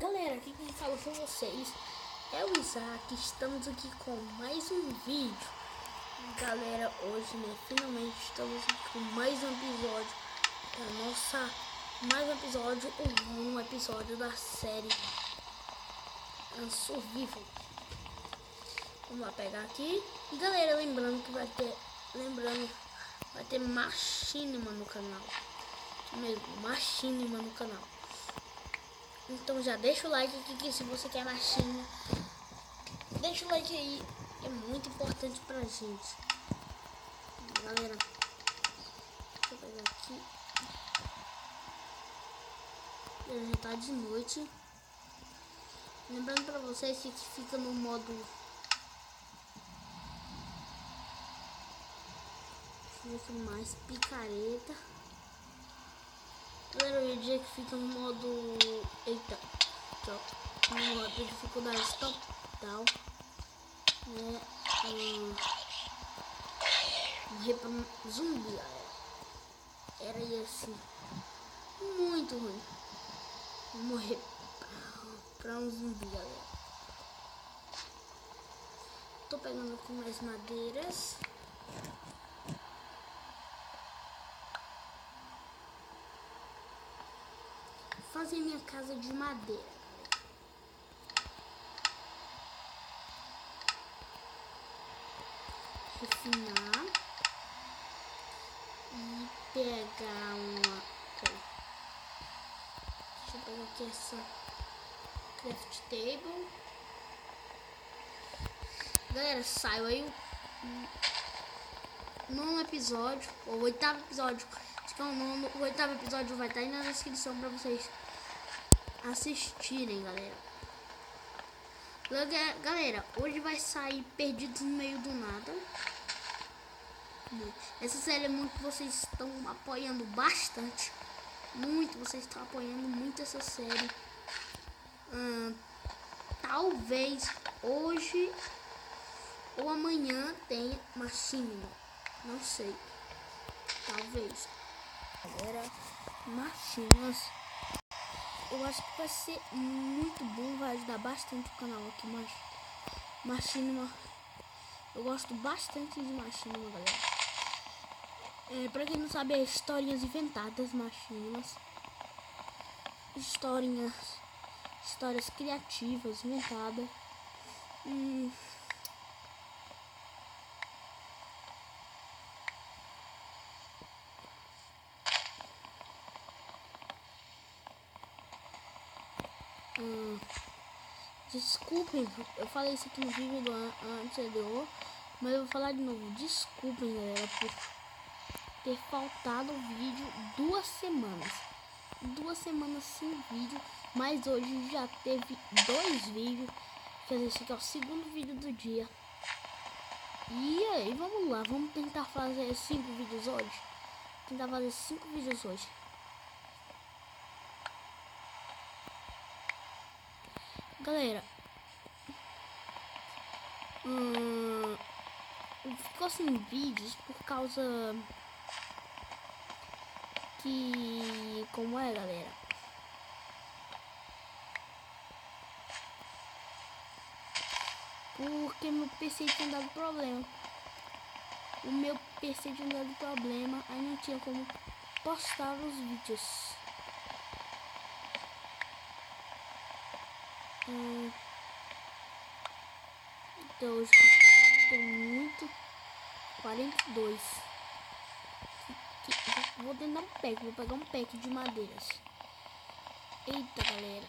Galera, aqui quem fala com vocês é o Isaac. Estamos aqui com mais um vídeo. Galera, hoje, finalmente estamos aqui com mais um episódio da nossa... um episódio da série Survival. Vamos lá pegar aqui. E galera, lembrando que vai ter Machinima no canal. Isso mesmo, Machinima no canal. Então já deixa o like aqui, que se você quer Machinima, deixa o like aí, é muito importante pra gente. Galera, deixa eu pegar aqui. Já tá de noite. Lembrando pra vocês que fica no modo... mais picareta. Galera, eu ia dizer que fica no modo... Eita, no modo de dificuldade total, né? Morrer pra zumbi, galera. Era assim, muito ruim morrer pra um zumbi, galera. Tô pegando aqui mais madeiras. Fazer minha casa de madeira. Refinar e pegar uma... Deixa eu pegar aqui essa craft table. Galera, saiu aí o nono episódio, o oitavo episódio. Acho que é o nono. O oitavo episódio vai estar aí na descrição pra vocês assistirem, galera. Galera, hoje vai sair Perdidos no Meio do Nada. Essa série é muito que vocês estão apoiando bastante. Vocês estão apoiando muito essa série. Talvez hoje ou amanhã tenha Machinima. Não sei. Talvez. Galera, Machinimas, eu acho que vai ser muito bom, vai ajudar bastante o canal aqui, mas Machinima, eu gosto bastante de Machinima, galera. Pra quem não sabe, é historinhas inventadas, Machinimas. Histórias criativas, inventadas. Desculpem, eu falei isso aqui no vídeo do anterior, mas eu vou falar de novo. Desculpem, galera, por ter faltado o vídeo 2 semanas. 2 semanas sem vídeo, mas hoje já teve 2 vídeos. Quer dizer, esse aqui é o segundo vídeo do dia. E aí, vamos lá, vamos tentar fazer 5 vídeos hoje. Tentar fazer 5 vídeos hoje. Galera, ficou sem vídeos por causa que... Como é, galera? Porque meu PC tinha dado problema. O meu PC tinha dado problema, aí não tinha como postar os vídeos. Então hoje tem muito 42. Vou tentar um pack, vou pegar um pack de madeiras. Eita, galera,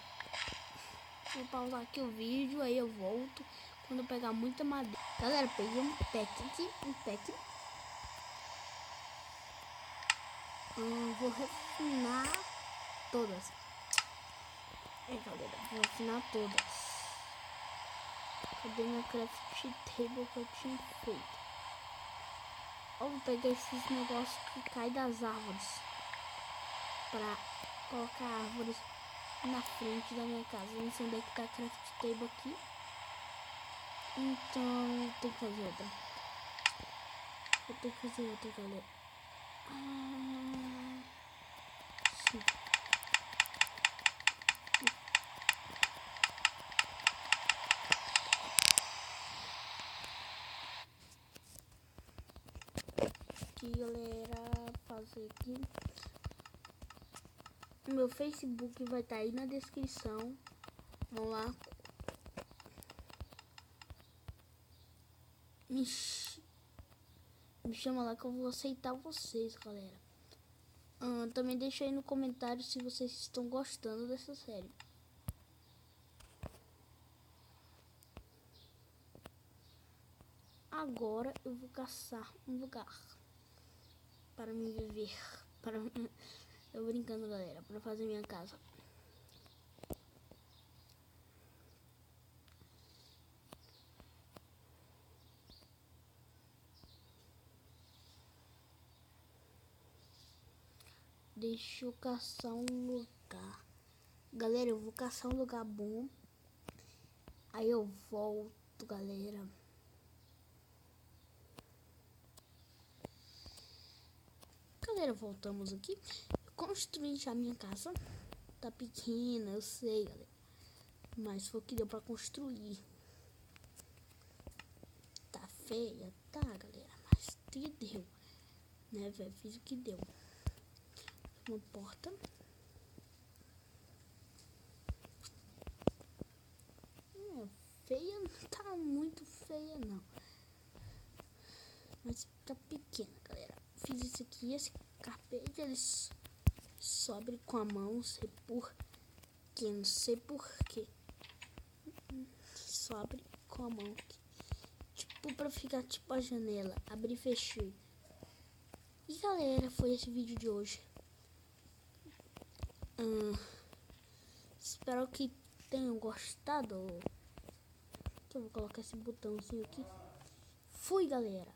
vou pausar aqui o vídeo, aí eu volto quando eu pegar muita madeira. Galera, peguei um pack aqui, vou refinar todas. Galera, vou refinar todas. Cadê minha craft table que eu tinha feito? Eu vou pegar esses negócios que caem das árvores pra colocar árvores na frente da minha casa. Eu não sei onde é que tá a craft table aqui, então tem que fazer outra. Vou ter que fazer outra, galera. Sim. galera, fazer aqui. Meu Facebook vai estar aí na descrição. Vamos lá. Me chama lá que eu vou aceitar vocês, galera. Também deixa aí no comentário se vocês estão gostando dessa série. Agora eu vou caçar um lugar para me viver. Eu brincando, galera, para fazer minha casa. Deixa eu caçar um lugar. Galera, eu vou caçar um lugar bom. Aí eu volto, galera. Galera, voltamos aqui. Construí já minha casa. Tá pequena, eu sei, galera. Mas foi o que deu pra construir. Tá feia? Tá, galera. Mas o que deu? Né, velho? Fiz o que deu. Uma porta. Feia, não tá muito feia, não. Mas tá pequena, galera. Fiz isso aqui, esse carpete, ele sobe com a mão, não sei porquê. Sobe com a mão aqui. Tipo, pra ficar tipo a janela, abrir e fechar. E galera, foi esse vídeo de hoje. Espero que tenham gostado. Eu vou colocar esse botãozinho aqui. Fui, galera.